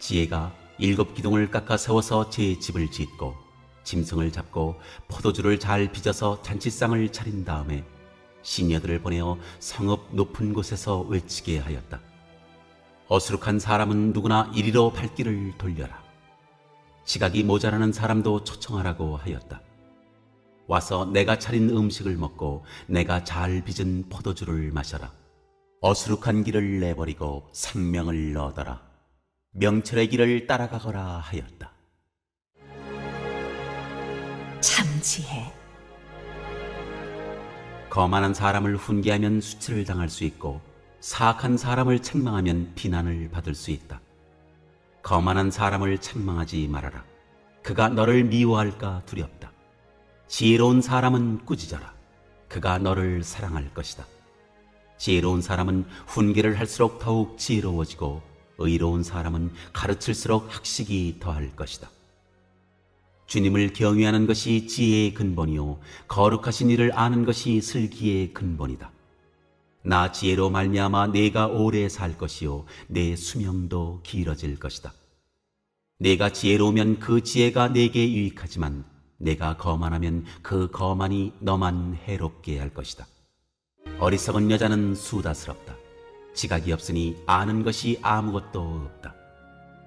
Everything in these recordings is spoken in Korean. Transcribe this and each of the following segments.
지혜가 7기둥을 깎아 세워서 제 집을 짓고 짐승을 잡고 포도주를 잘 빚어서 잔치상을 차린 다음에 시녀들을 보내어 성읍 높은 곳에서 외치게 하였다. 어수룩한 사람은 누구나 이리로 발길을 돌려라. 지각이 모자라는 사람도 초청하라고 하였다. 와서 내가 차린 음식을 먹고 내가 잘 빚은 포도주를 마셔라. 어수룩한 길을 내버리고 생명을 얻어라. 명철의 길을 따라가거라 하였다. 참지혜. 거만한 사람을 훈계하면 수치를 당할 수 있고 사악한 사람을 책망하면 비난을 받을 수 있다. 거만한 사람을 책망하지 말아라. 그가 너를 미워할까 두렵다. 지혜로운 사람은 꾸짖어라. 그가 너를 사랑할 것이다. 지혜로운 사람은 훈계를 할수록 더욱 지혜로워지고 의로운 사람은 가르칠수록 학식이 더할 것이다. 주님을 경외하는 것이 지혜의 근본이요 거룩하신 이를 아는 것이 슬기의 근본이다. 나 지혜로 말미암아 내가 오래 살 것이요 내 수명도 길어질 것이다. 내가 지혜로우면 그 지혜가 내게 유익하지만 내가 거만하면 그 거만이 너만 해롭게 할 것이다. 어리석은 여자는 수다스럽다. 지각이 없으니 아는 것이 아무것도 없다.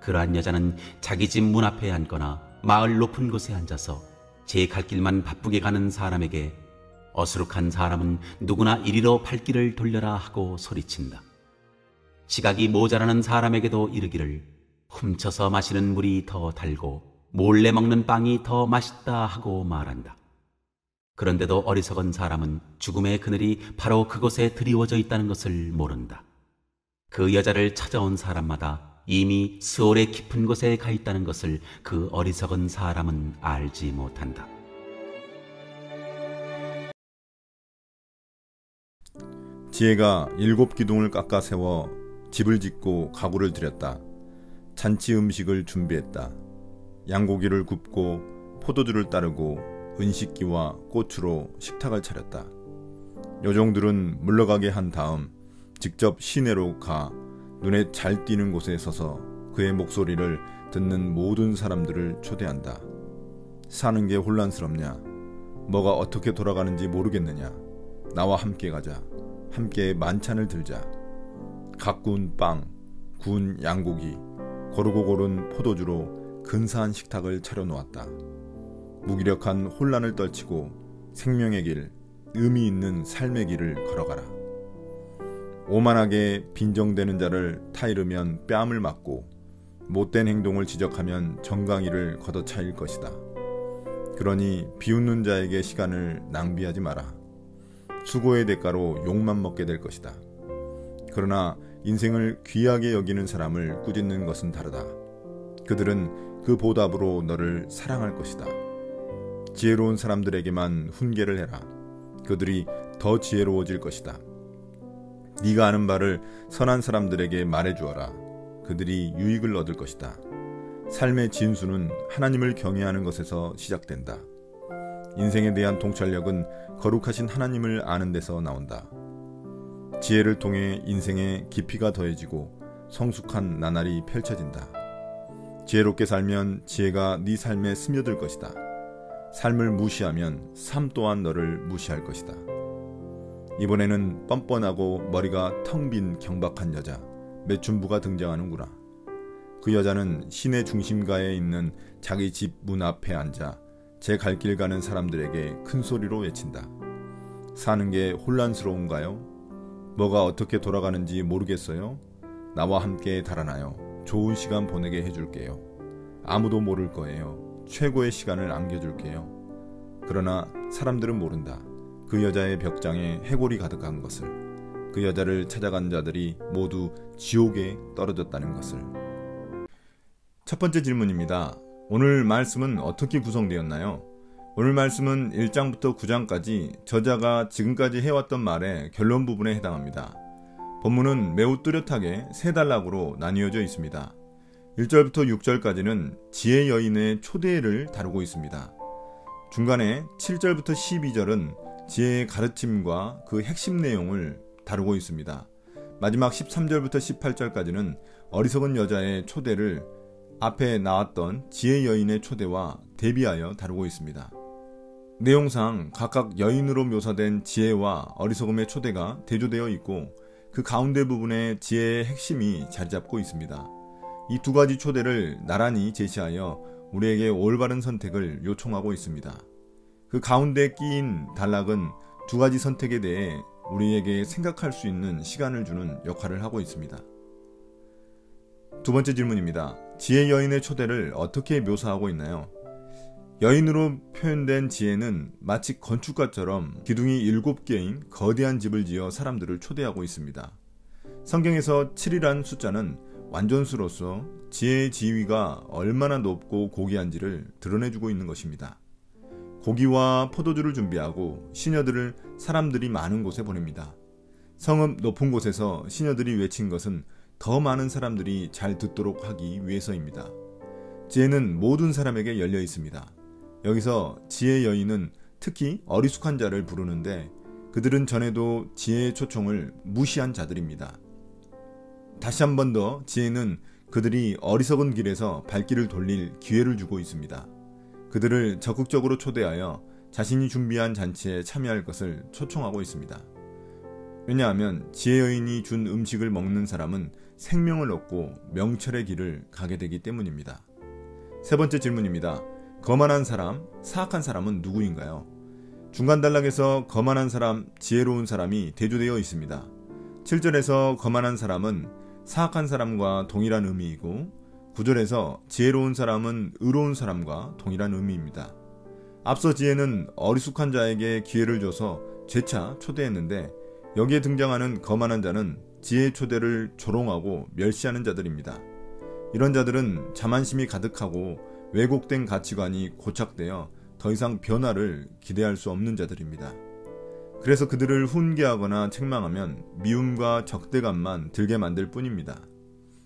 그러한 여자는 자기 집 문 앞에 앉거나 마을 높은 곳에 앉아서 제 갈 길만 바쁘게 가는 사람에게 어수룩한 사람은 누구나 이리로 발길을 돌려라 하고 소리친다. 지각이 모자라는 사람에게도 이르기를 훔쳐서 마시는 물이 더 달고 몰래 먹는 빵이 더 맛있다 하고 말한다. 그런데도 어리석은 사람은 죽음의 그늘이 바로 그곳에 드리워져 있다는 것을 모른다. 그 여자를 찾아온 사람마다 이미 스올의 깊은 곳에 가 있다는 것을 그 어리석은 사람은 알지 못한다. 지혜가 7기둥을 깎아 세워 집을 짓고 가구를 들였다. 잔치 음식을 준비했다. 양고기를 굽고 포도주를 따르고 은식기와 꽃으로 식탁을 차렸다. 요정들은 물러가게 한 다음 직접 시내로 가 눈에 잘 띄는 곳에 서서 그의 목소리를 듣는 모든 사람들을 초대한다. 사는 게 혼란스럽냐? 뭐가 어떻게 돌아가는지 모르겠느냐? 나와 함께 가자. 함께 만찬을 들자. 각 구운 빵, 구운 양고기, 고르고 고른 포도주로 근사한 식탁을 차려놓았다. 무기력한 혼란을 떨치고 생명의 길, 의미 있는 삶의 길을 걸어가라. 오만하게 빈정대는 자를 타이르면 뺨을 맞고 못된 행동을 지적하면 정강이를 걷어차일 것이다. 그러니 비웃는 자에게 시간을 낭비하지 마라. 수고의 대가로 욕만 먹게 될 것이다. 그러나 인생을 귀하게 여기는 사람을 꾸짖는 것은 다르다. 그들은 그 보답으로 너를 사랑할 것이다. 지혜로운 사람들에게만 훈계를 해라. 그들이 더 지혜로워질 것이다. 네가 아는 바를 선한 사람들에게 말해주어라. 그들이 유익을 얻을 것이다. 삶의 진수는 하나님을 경외하는 것에서 시작된다. 인생에 대한 통찰력은 거룩하신 하나님을 아는 데서 나온다. 지혜를 통해 인생의 깊이가 더해지고 성숙한 나날이 펼쳐진다. 지혜롭게 살면 지혜가 네 삶에 스며들 것이다. 삶을 무시하면 삶 또한 너를 무시할 것이다. 이번에는 뻔뻔하고 머리가 텅 빈 경박한 여자 매춘부가 등장하는구나. 그 여자는 시내 중심가에 있는 자기 집 문 앞에 앉아 제 갈 길 가는 사람들에게 큰 소리로 외친다. 사는 게 혼란스러운가요? 뭐가 어떻게 돌아가는지 모르겠어요? 나와 함께 달아나요. 좋은 시간 보내게 해줄게요. 아무도 모를 거예요. 최고의 시간을 안겨줄게요. 그러나 사람들은 모른다. 그 여자의 벽장에 해골이 가득한 것을. 그 여자를 찾아간 자들이 모두 지옥에 떨어졌다는 것을. 첫 번째 질문입니다. 오늘 말씀은 어떻게 구성되었나요? 오늘 말씀은 1장부터 9장까지 저자가 지금까지 해왔던 말의 결론 부분에 해당합니다. 본문은 매우 뚜렷하게 세 단락으로 나뉘어져 있습니다. 1절부터 6절까지는 지혜 여인의 초대를 다루고 있습니다. 중간에 7절부터 12절은 지혜의 가르침과 그 핵심 내용을 다루고 있습니다. 마지막 13절부터 18절까지는 어리석은 여자의 초대를 앞에 나왔던 지혜 여인의 초대와 대비하여 다루고 있습니다. 내용상 각각 여인으로 묘사된 지혜와 어리석음의 초대가 대조되어 있고 그 가운데 부분에 지혜의 핵심이 자리 잡고 있습니다. 이 두 가지 초대를 나란히 제시하여 우리에게 올바른 선택을 요청하고 있습니다. 그 가운데 끼인 단락은 두 가지 선택에 대해 우리에게 생각할 수 있는 시간을 주는 역할을 하고 있습니다. 두 번째 질문입니다. 지혜 여인의 초대를 어떻게 묘사하고 있나요? 여인으로 표현된 지혜는 마치 건축가처럼 기둥이 7개인 거대한 집을 지어 사람들을 초대하고 있습니다. 성경에서 7이란 숫자는 완전수로서 지혜의 지위가 얼마나 높고 고귀한지를 드러내주고 있는 것입니다. 고기와 포도주를 준비하고 시녀들을 사람들이 많은 곳에 보냅니다. 성읍 높은 곳에서 시녀들이 외친 것은 더 많은 사람들이 잘 듣도록 하기 위해서입니다. 지혜는 모든 사람에게 열려 있습니다. 여기서 지혜 여인은 특히 어리숙한 자를 부르는데 그들은 전에도 지혜의 초청을 무시한 자들입니다. 다시 한 번 더 지혜는 그들이 어리석은 길에서 발길을 돌릴 기회를 주고 있습니다. 그들을 적극적으로 초대하여 자신이 준비한 잔치에 참여할 것을 초청하고 있습니다. 왜냐하면 지혜 여인이 준 음식을 먹는 사람은 생명을 얻고 명철의 길을 가게 되기 때문입니다. 세 번째 질문입니다. 거만한 사람, 사악한 사람은 누구인가요? 중간 단락에서 거만한 사람, 지혜로운 사람이 대조되어 있습니다. 7절에서 거만한 사람은 사악한 사람과 동일한 의미이고 9절에서 지혜로운 사람은 의로운 사람과 동일한 의미입니다. 앞서 지혜는 어리숙한 자에게 기회를 줘서 재차 초대했는데 여기에 등장하는 거만한 자는 지혜의 초대를 조롱하고 멸시하는 자들입니다. 이런 자들은 자만심이 가득하고 왜곡된 가치관이 고착되어 더 이상 변화를 기대할 수 없는 자들입니다. 그래서 그들을 훈계하거나 책망하면 미움과 적대감만 들게 만들 뿐입니다.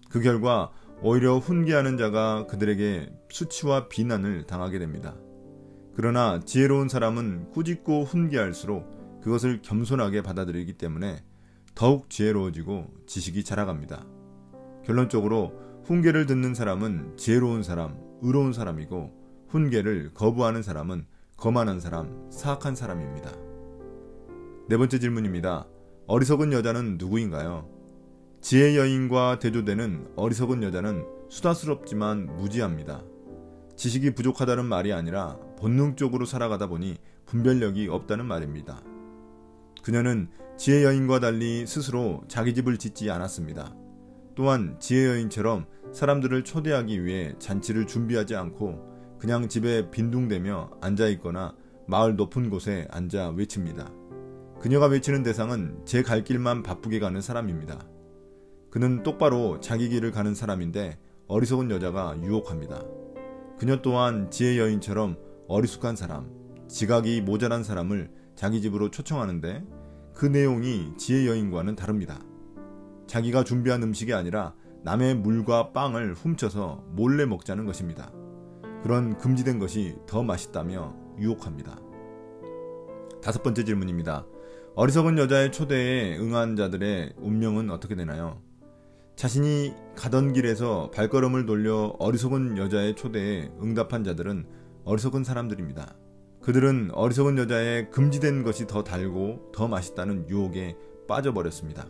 그 결과 오히려 훈계하는 자가 그들에게 수치와 비난을 당하게 됩니다. 그러나 지혜로운 사람은 꾸짖고 훈계할수록 그것을 겸손하게 받아들이기 때문에 더욱 지혜로워지고 지식이 자라갑니다. 결론적으로 훈계를 듣는 사람은 지혜로운 사람, 의로운 사람이고 훈계를 거부하는 사람은 거만한 사람, 사악한 사람입니다. 네 번째 질문입니다. 어리석은 여자는 누구인가요? 지혜 여인과 대조되는 어리석은 여자는 수다스럽지만 무지합니다. 지식이 부족하다는 말이 아니라 본능적으로 살아가다 보니 분별력이 없다는 말입니다. 그녀는 지혜 여인과 달리 스스로 자기 집을 짓지 않았습니다. 또한 지혜 여인처럼 사람들을 초대하기 위해 잔치를 준비하지 않고 그냥 집에 빈둥대며 앉아있거나 마을 높은 곳에 앉아 외칩니다. 그녀가 외치는 대상은 제 갈 길만 바쁘게 가는 사람입니다. 그는 똑바로 자기 길을 가는 사람인데 어리석은 여자가 유혹합니다. 그녀 또한 지혜 여인처럼 어리숙한 사람, 지각이 모자란 사람을 자기 집으로 초청하는데 그 내용이 지혜 여인과는 다릅니다. 자기가 준비한 음식이 아니라 남의 물과 빵을 훔쳐서 몰래 먹자는 것입니다. 그런 금지된 것이 더 맛있다며 유혹합니다. 다섯 번째 질문입니다. 어리석은 여자의 초대에 응한 자들의 운명은 어떻게 되나요? 자신이 가던 길에서 발걸음을 돌려 어리석은 여자의 초대에 응답한 자들은 어리석은 사람들입니다. 그들은 어리석은 여자의 금지된 것이 더 달고 더 맛있다는 유혹에 빠져버렸습니다.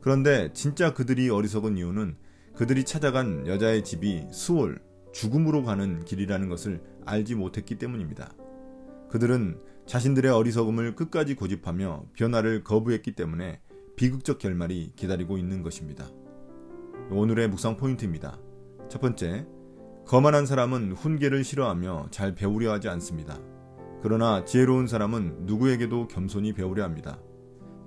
그런데 진짜 그들이 어리석은 이유는 그들이 찾아간 여자의 집이 수월, 죽음으로 가는 길이라는 것을 알지 못했기 때문입니다. 그들은 자신들의 어리석음을 끝까지 고집하며 변화를 거부했기 때문에 비극적 결말이 기다리고 있는 것입니다. 오늘의 묵상 포인트입니다. 첫 번째, 거만한 사람은 훈계를 싫어하며 잘 배우려 하지 않습니다. 그러나 지혜로운 사람은 누구에게도 겸손히 배우려 합니다.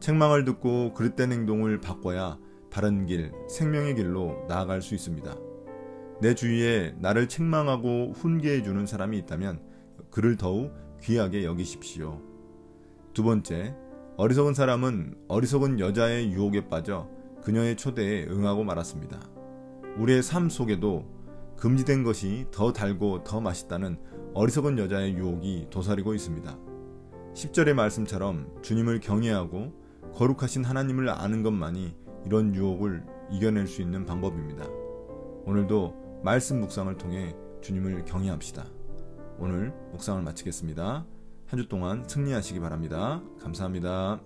책망을 듣고 그릇된 행동을 바꿔야 바른 길, 생명의 길로 나아갈 수 있습니다. 내 주위에 나를 책망하고 훈계해주는 사람이 있다면 그를 더욱 귀하게 여기십시오. 두 번째, 어리석은 사람은 어리석은 여자의 유혹에 빠져 그녀의 초대에 응하고 말았습니다. 우리의 삶 속에도 금지된 것이 더 달고 더 맛있다는 어리석은 여자의 유혹이 도사리고 있습니다. 10절의 말씀처럼 주님을 경외하고 거룩하신 하나님을 아는 것만이 이런 유혹을 이겨낼 수 있는 방법입니다. 오늘도 말씀 묵상을 통해 주님을 경외합시다. 오늘 묵상을 마치겠습니다. 한 주 동안 승리하시기 바랍니다. 감사합니다.